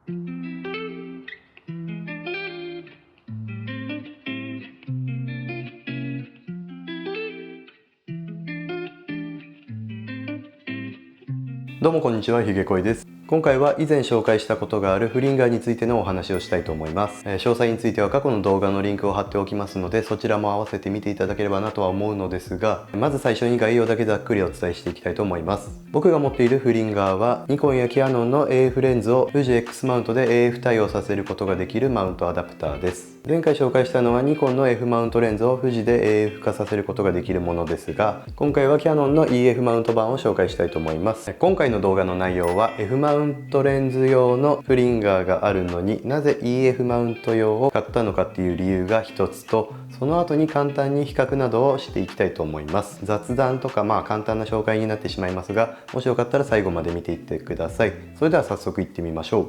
どうもこんにちは、ひげこいです。今回は以前紹介したことがあるフリンガーについてのお話をしたいと思います。詳細については過去の動画のリンクを貼っておきますので、そちらも合わせて見ていただければなとは思うのですが、まず最初に概要だけざっくりお伝えしていきたいと思います。僕が持っているフリンガーはニコンやキヤノンの AF レンズを富士 X マウントで AF 対応させることができるマウントアダプターです。前回紹介したのはニコンの F マウントレンズを富士で AF 化させることができるものですが、今回はキヤノンの EF マウント版を紹介したいと思います。今回の動画の内容は F マウントレンズ用のフリンガーがあるのになぜ EF マウント用を買ったのかっていう理由が一つと、その後に簡単に比較などをしていきたいと思います。雑談とか簡単な紹介になってしまいますが、もしよかったら最後まで見ていってください。それでは早速いってみましょう。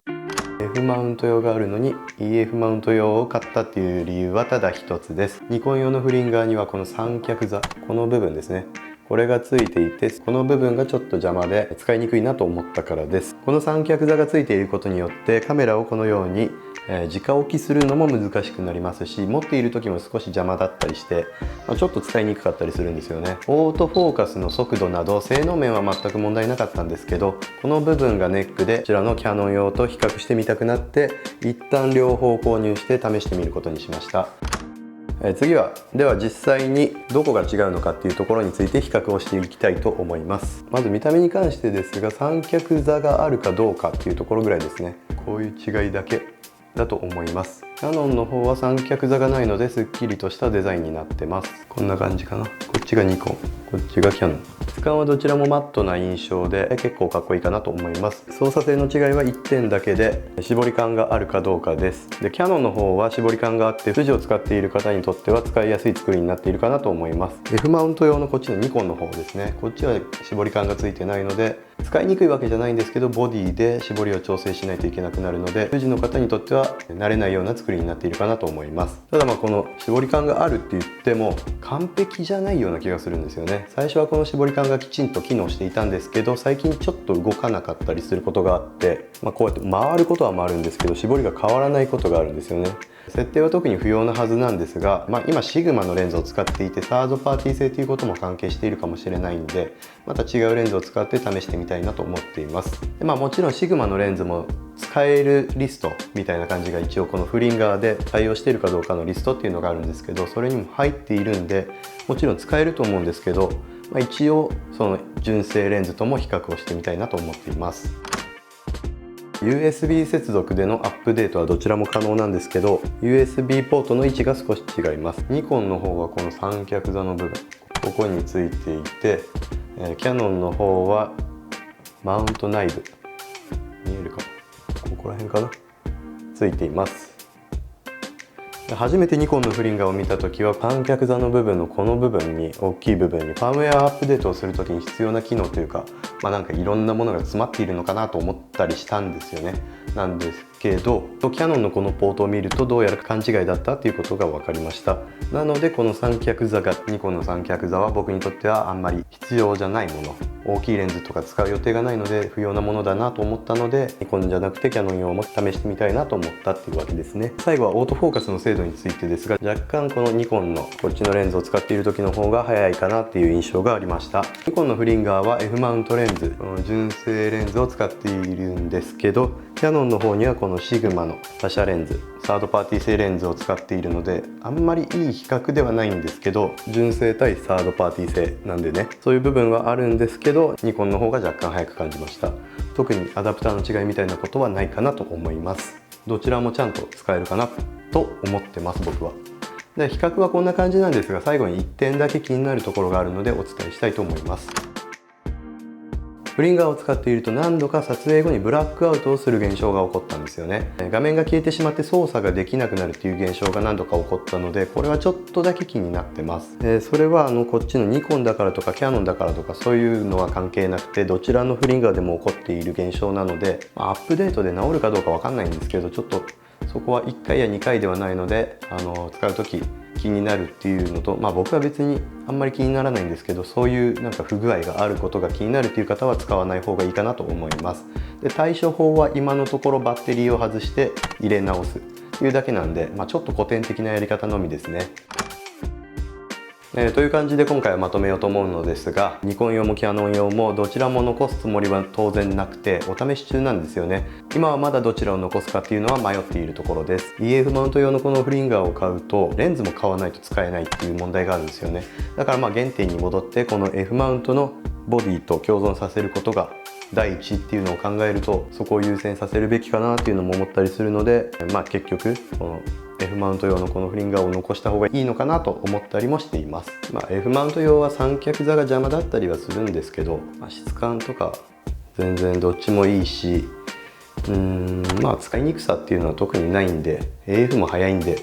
F マウント用があるのに EF マウント用を買ったっていう理由はただ一つです。ニコン用のフリンガーにはこの三脚座、この部分ですね、これがついていて、この部分がちょっと邪魔で使いにくいなと思ったからです。この三脚座がついていることによってカメラをこのように直置きするのも難しくなりますし、持っている時も少し邪魔だったりして、ちょっと使いにくかったりするんですよね。オートフォーカスの速度など性能面は全く問題なかったんですけど、この部分がネックでこちらのキヤノン用と比較してみたくなって、一旦両方購入して試してみることにしました。次は実際にどこが違うのかっていうところについて比較をしていきたいと思います。まず見た目に関してですが、三脚座があるかどうかっていうところぐらいですね。こういう違いだけだと思います。キヤノンの方は三脚座がないのですっきりとしたデザインになってます。こんな感じかな。こっちがニコン、こっちがキヤノン。質感はどちらもマットな印象で結構かっこいいかなと思います。操作性の違いは1点だけで、絞り感があるかどうかです。で、キヤノンの方は絞り感があって富士を使っている方にとっては使いやすい作りになっているかなと思います。 F マウント用のこっちのニコンの方ですね、こっちは絞り感がついてないので使いにくいわけじゃないんですけど、ボディで絞りを調整しないといけなくなるので、富士の方にとっては慣れないような作りになっているかなと思います。ただこの絞り感があるって言っても完璧じゃないような気がするんですよね。最初はこの絞り感がきちんと機能していたんですけど、最近ちょっと動かなかったりすることがあって、こうやって回ることは回るんですけど、絞りが変わらないことがあるんですよね。設定は特に不要なはずなんですが、今シグマのレンズを使っていてサードパーティー製ということも関係しているかもしれないんで、また違うレンズを使って試してみたいなと思っています。で、もちろんシグマのレンズも使えるリストみたいな感じが一応このフリンガーで対応しているかどうかのリストっていうのがあるんですけど、それにも入っているんでもちろん使えると思うんですけど、一応その純正レンズとも比較をしてみたいなと思っています。USB 接続でのアップデートはどちらも可能なんですけど、 USB ポートの位置が少し違います。ニコンの方はこの三脚座の部分、ここについていて、キヤノンの方はマウント内部、見えるかな、ここら辺かな、ついています。初めてニコンのフリンガーを見た時は三脚座の部分のこの部分に、大きい部分にファームウェアアップデートをする時に必要な機能というか、いろんなものが詰まっているのかなと思ったりしたんですよね。なんですけど、キヤノンのこのポートを見るとどうやら勘違いだったっていうことが分かりました。なのでこの三脚座が、ニコンの三脚座は僕にとってはあんまり必要じゃないもの、大きいレンズとか使う予定がないので不要なものだなと思ったので、ニコンじゃなくてキヤノン用も試してみたいなと思ったっていうわけですね。最後はオートフォーカスの精度についてですが、若干このニコンのこっちのレンズを使っている時の方が早いかなっていう印象がありました。ニコンのフリンガーは F マウントレンズ、純正レンズを使っているんですけど、キヤノンの方にはこのシグマの他社レンズ、サードパーティー製レンズを使っているので、あんまりいい比較ではないんですけど、純正対サードパーティー製なんでね、そういう部分はあるんですけど、ニコンの方が若干早く感じました。特にアダプターの違いみたいなことはないかなと思います。どちらもちゃんと使えるかなと思ってます、僕は。で、比較はこんな感じなんですが、最後に1点だけ気になるところがあるのでお伝えしたいと思います。フリンガーを使っていると何度か撮影後にブラックアウトをする現象が起こったんですよね。画面が消えてしまって操作ができなくなるっていう現象が何度か起こったので、これはちょっとだけ気になってます。それはこっちのニコンだからとかキヤノンだからとかそういうのは関係なくて、どちらのフリンガーでも起こっている現象なので、アップデートで治るかどうかわかんないんですけど、ちょっとそこは1回や2回ではないので、使う時気になるっていうのと、僕は別にあんまり気にならないんですけど、そういうなんか不具合があることが気になるっていう方は使わない方がいいかなと思います。で、対処法は今のところバッテリーを外して入れ直すっていうだけなんで、ちょっと古典的なやり方のみですね。という感じで今回はまとめようと思うのですが、ニコン用もキヤノン用もどちらも残すつもりは当然なくてお試し中なんですよね。今はまだどちらを残すかっていうのは迷っているところです。 EF マウント用のこのフリンガーを買うとレンズも買わないと使えないっていう問題があるんですよね。だから原点に戻ってこの F マウントのボディと共存させることが第一っていうのを考えると、そこを優先させるべきかなっていうのも思ったりするので、結局このF マウント用のこのフリンガーを残した方がいいのかなと思ったりもしています。F マウント用は三脚座が邪魔だったりはするんですけど、質感とか全然どっちもいいし、使いにくさっていうのは特にないんで、 AF も速いんで、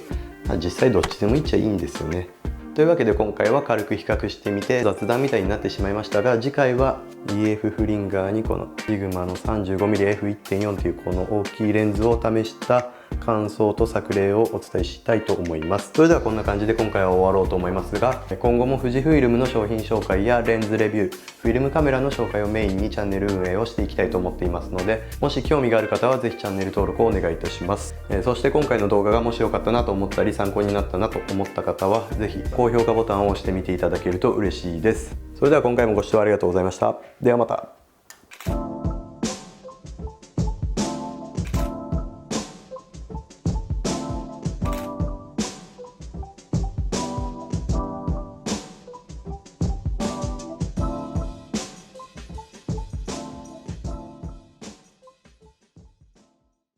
実際どっちでもいいっちゃいいんですよね。というわけで今回は軽く比較してみて雑談みたいになってしまいましたが、次回は EF フリンガーにこのシグマの 35mmF1.4 というこの大きいレンズを試した感想と作例をお伝えしたいと思います。それではこんな感じで今回は終わろうと思いますが、今後も富士フイルムの商品紹介やレンズレビュー、フィルムカメラの紹介をメインにチャンネル運営をしていきたいと思っていますので、もし興味がある方はぜひチャンネル登録をお願いいたします。そして今回の動画がもし良かったなと思ったり参考になったなと思った方はぜひ高評価ボタンを押してみていただけると嬉しいです。それでは今回もご視聴ありがとうございました。ではまた。